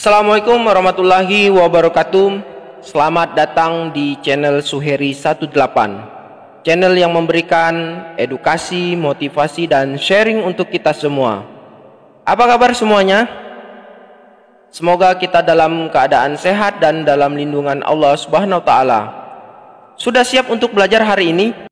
Assalamualaikum warahmatullahi wabarakatuh. Selamat datang di channel Suheri 18, channel yang memberikan edukasi, motivasi, dan sharing untuk kita semua. Apa kabar semuanya? Semoga kita dalam keadaan sehat dan dalam lindungan Allah Subhanahu wa Ta'ala. Sudah siap untuk belajar hari ini?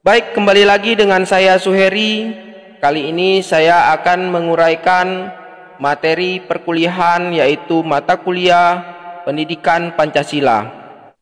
Baik, kembali lagi dengan saya Suheri. Kali ini saya akan menguraikan materi perkuliahan, yaitu mata kuliah Pendidikan Pancasila.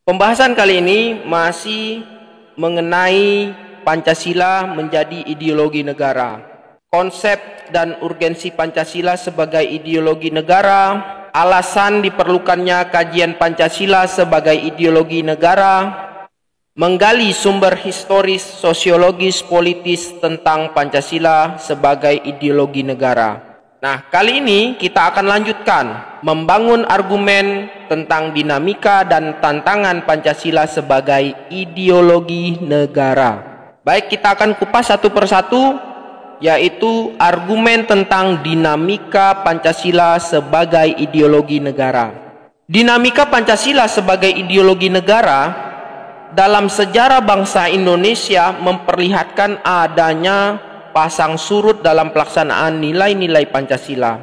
Pembahasan kali ini masih mengenai Pancasila menjadi ideologi negara. Konsep dan urgensi Pancasila sebagai ideologi negara, alasan diperlukannya kajian Pancasila sebagai ideologi negara, menggali sumber historis, sosiologis, politis tentang Pancasila sebagai ideologi negara. Nah, kali ini kita akan lanjutkan membangun argumen tentang dinamika dan tantangan Pancasila sebagai ideologi negara. Baik, kita akan kupas satu persatu, yaitu argumen tentang dinamika Pancasila sebagai ideologi negara. Dinamika Pancasila sebagai ideologi negara dalam sejarah bangsa Indonesia memperlihatkan adanya pasang surut dalam pelaksanaan nilai-nilai Pancasila.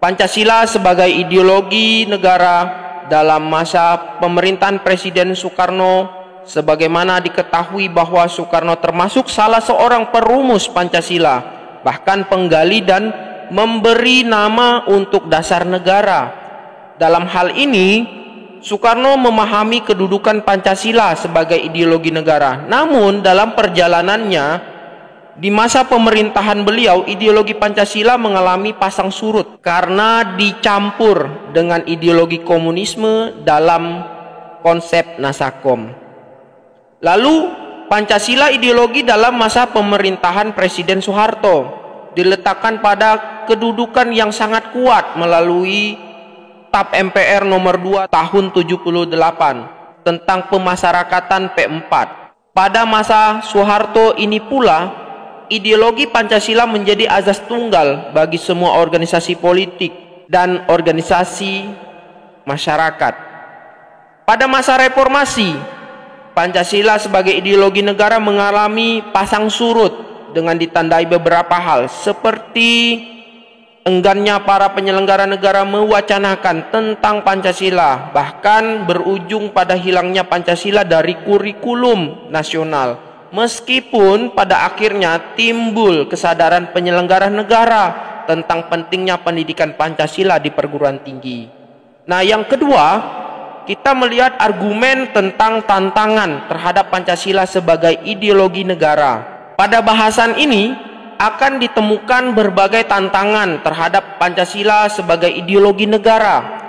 Pancasila sebagai ideologi negara dalam masa pemerintahan Presiden Soekarno, sebagaimana diketahui bahwa Soekarno termasuk salah seorang perumus Pancasila, bahkan penggali dan memberi nama untuk dasar negara. Dalam hal ini, Soekarno memahami kedudukan Pancasila sebagai ideologi negara. Namun dalam perjalanannya di masa pemerintahan beliau, ideologi Pancasila mengalami pasang surut karena dicampur dengan ideologi komunisme dalam konsep Nasakom. Lalu Pancasila ideologi dalam masa pemerintahan Presiden Soeharto diletakkan pada kedudukan yang sangat kuat melalui TAP MPR nomor 2 tahun 78 tentang pemasyarakatan P4. Pada masa Soeharto ini pula, ideologi Pancasila menjadi azas tunggal bagi semua organisasi politik dan organisasi masyarakat. Pada masa reformasi, Pancasila sebagai ideologi negara mengalami pasang surut dengan ditandai beberapa hal, seperti enggannya para penyelenggara negara mewacanakan tentang Pancasila, bahkan berujung pada hilangnya Pancasila dari kurikulum nasional. Meskipun pada akhirnya timbul kesadaran penyelenggara negara tentang pentingnya pendidikan Pancasila di perguruan tinggi. Nah, yang kedua, kita melihat argumen tentang tantangan terhadap Pancasila sebagai ideologi negara. Pada bahasan ini akan ditemukan berbagai tantangan terhadap Pancasila sebagai ideologi negara.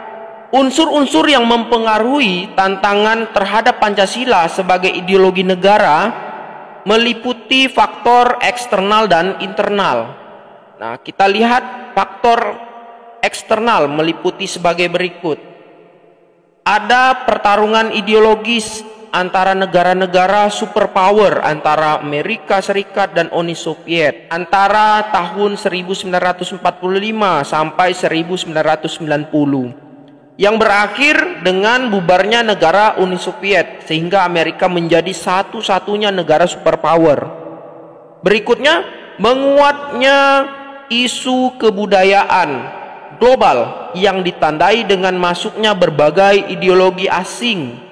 Unsur-unsur yang mempengaruhi tantangan terhadap Pancasila sebagai ideologi negara meliputi faktor eksternal dan internal. Nah, kita lihat faktor eksternal meliputi sebagai berikut. Ada pertarungan ideologis antara negara-negara superpower, antara Amerika Serikat dan Uni Soviet antara tahun 1945 sampai 1990, yang berakhir dengan bubarnya negara Uni Soviet sehingga Amerika menjadi satu-satunya negara superpower. Berikutnya, menguatnya isu kebudayaan global yang ditandai dengan masuknya berbagai ideologi asing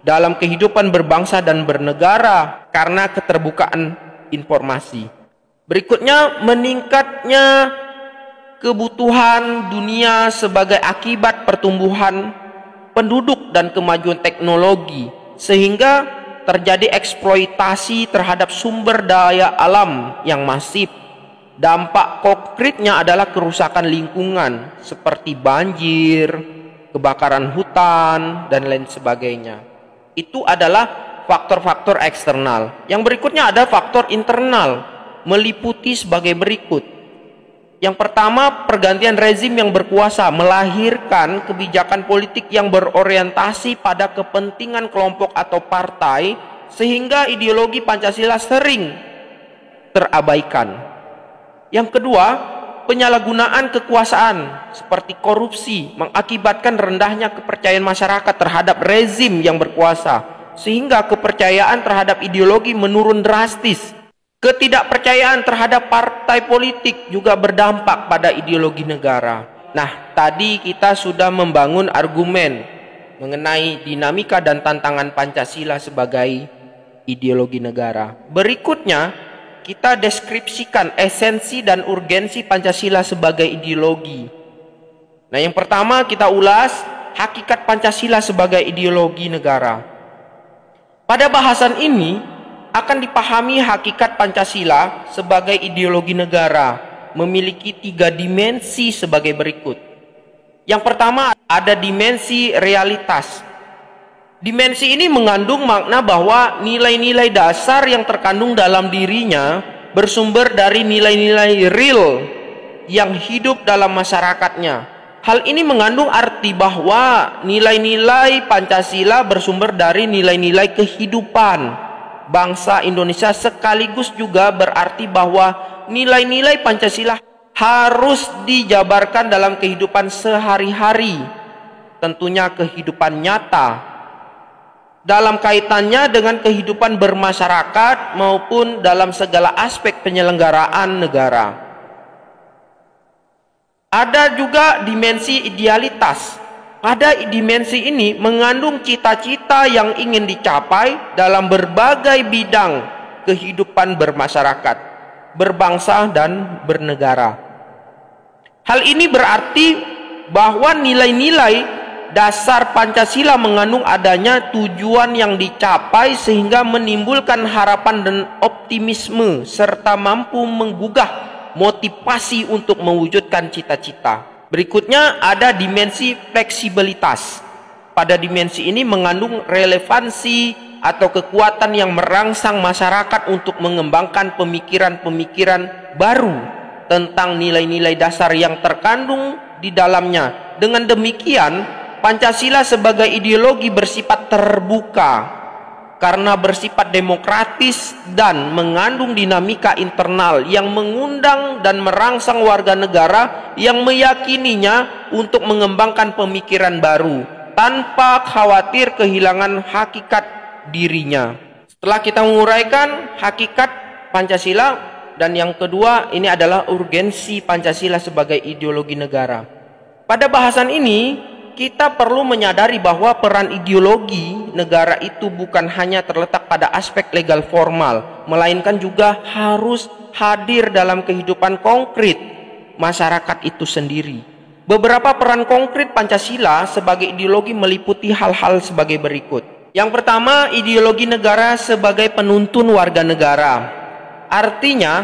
dalam kehidupan berbangsa dan bernegara karena keterbukaan informasi. Berikutnya, meningkatnya kebutuhan dunia sebagai akibat pertumbuhan penduduk dan kemajuan teknologi, sehingga terjadi eksploitasi terhadap sumber daya alam yang masif. Dampak konkretnya adalah kerusakan lingkungan seperti banjir, kebakaran hutan, dan lain sebagainya. Itu adalah faktor-faktor eksternal. Yang berikutnya ada faktor internal, meliputi sebagai berikut. Yang pertama, pergantian rezim yang berkuasa melahirkan kebijakan politik yang berorientasi pada kepentingan kelompok atau partai, sehingga ideologi Pancasila sering terabaikan. Yang kedua, penyalahgunaan kekuasaan seperti korupsi mengakibatkan rendahnya kepercayaan masyarakat terhadap rezim yang berkuasa, sehingga kepercayaan terhadap ideologi menurun drastis. Ketidakpercayaan terhadap partai politik juga berdampak pada ideologi negara. Nah, tadi kita sudah membangun argumen mengenai dinamika dan tantangan Pancasila sebagai ideologi negara. Berikutnya, kita deskripsikan esensi dan urgensi Pancasila sebagai ideologi. Nah, yang pertama kita ulas hakikat Pancasila sebagai ideologi negara. Pada bahasan ini akan dipahami hakikat Pancasila sebagai ideologi negara memiliki 3 dimensi sebagai berikut. Yang pertama, ada dimensi realitas. Dimensi ini mengandung makna bahwa nilai-nilai dasar yang terkandung dalam dirinya bersumber dari nilai-nilai real yang hidup dalam masyarakatnya. Hal ini mengandung arti bahwa nilai-nilai Pancasila bersumber dari nilai-nilai kehidupan bangsa Indonesia, sekaligus juga berarti bahwa nilai-nilai Pancasila harus dijabarkan dalam kehidupan sehari-hari, tentunya kehidupan nyata, dalam kaitannya dengan kehidupan bermasyarakat maupun dalam segala aspek penyelenggaraan negara. Ada juga dimensi idealitas. Pada dimensi ini mengandung cita-cita yang ingin dicapai dalam berbagai bidang kehidupan bermasyarakat, berbangsa dan bernegara. Hal ini berarti bahwa nilai-nilai dasar Pancasila mengandung adanya tujuan yang dicapai sehingga menimbulkan harapan dan optimisme serta mampu menggugah motivasi untuk mewujudkan cita-cita. Berikutnya ada dimensi fleksibilitas. Pada dimensi ini mengandung relevansi atau kekuatan yang merangsang masyarakat untuk mengembangkan pemikiran-pemikiran baru tentang nilai-nilai dasar yang terkandung di dalamnya. Dengan demikian, Pancasila sebagai ideologi bersifat terbuka karena bersifat demokratis dan mengandung dinamika internal yang mengundang dan merangsang warga negara yang meyakininya untuk mengembangkan pemikiran baru tanpa khawatir kehilangan hakikat dirinya. Setelah kita menguraikan hakikat Pancasila, dan yang kedua ini adalah urgensi Pancasila sebagai ideologi negara. Pada bahasan ini kita perlu menyadari bahwa peran ideologi negara itu bukan hanya terletak pada aspek legal formal, melainkan juga harus hadir dalam kehidupan konkret masyarakat itu sendiri. Beberapa peran konkret Pancasila sebagai ideologi meliputi hal-hal sebagai berikut. Yang pertama, ideologi negara sebagai penuntun warga negara. Artinya,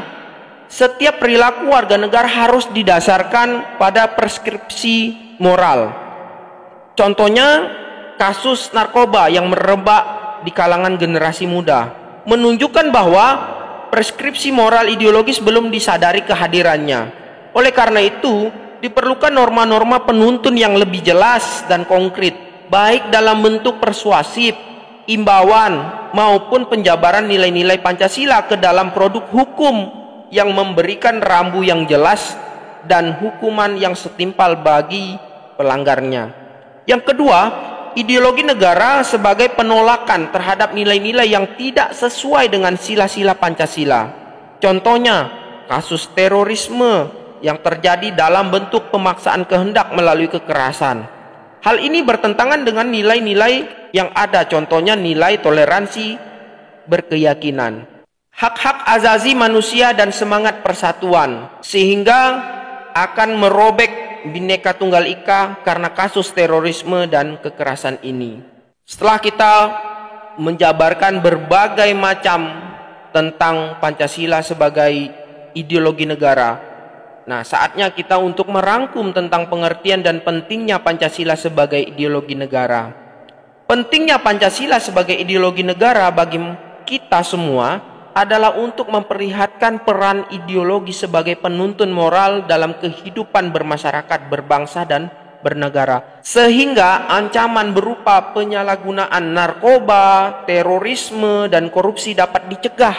setiap perilaku warga negara harus didasarkan pada preskripsi moral. Contohnya kasus narkoba yang merebak di kalangan generasi muda menunjukkan bahwa preskripsi moral ideologis belum disadari kehadirannya. Oleh karena itu, diperlukan norma-norma penuntun yang lebih jelas dan konkret, baik dalam bentuk persuasif, imbauan, maupun penjabaran nilai-nilai Pancasila ke dalam produk hukum yang memberikan rambu yang jelas dan hukuman yang setimpal bagi pelanggarnya. Yang kedua, ideologi negara sebagai penolakan terhadap nilai-nilai yang tidak sesuai dengan sila-sila Pancasila. Contohnya, kasus terorisme yang terjadi dalam bentuk pemaksaan kehendak melalui kekerasan. Hal ini bertentangan dengan nilai-nilai yang ada, contohnya nilai toleransi berkeyakinan, hak-hak azazi manusia dan semangat persatuan, sehingga akan merobek Bhinneka Tunggal Ika karena kasus terorisme dan kekerasan ini. Setelah kita menjabarkan berbagai macam tentang Pancasila sebagai ideologi negara, nah saatnya kita untuk merangkum tentang pengertian dan pentingnya Pancasila sebagai ideologi negara. Pentingnya Pancasila sebagai ideologi negara bagi kita semua adalah untuk memperlihatkan peran ideologi sebagai penuntun moral dalam kehidupan bermasyarakat, berbangsa, dan bernegara. Sehingga ancaman berupa penyalahgunaan narkoba, terorisme, dan korupsi dapat dicegah.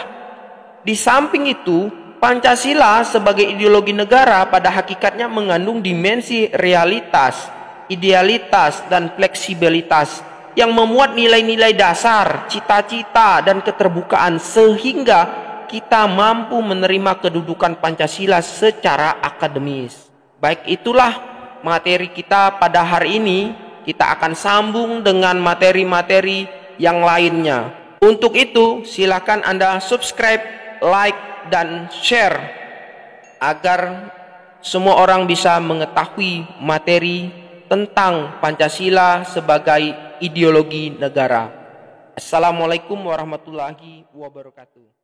Di samping itu, Pancasila sebagai ideologi negara pada hakikatnya mengandung dimensi realitas, idealitas, dan fleksibilitas yang memuat nilai-nilai dasar, cita-cita, dan keterbukaan sehingga kita mampu menerima kedudukan Pancasila secara akademis. Baik, itulah materi kita pada hari ini. Kita akan sambung dengan materi-materi yang lainnya. Untuk itu, silakan Anda subscribe, like, dan share agar semua orang bisa mengetahui materi tentang Pancasila sebagai ideologi negara. Assalamualaikum warahmatullahi wabarakatuh.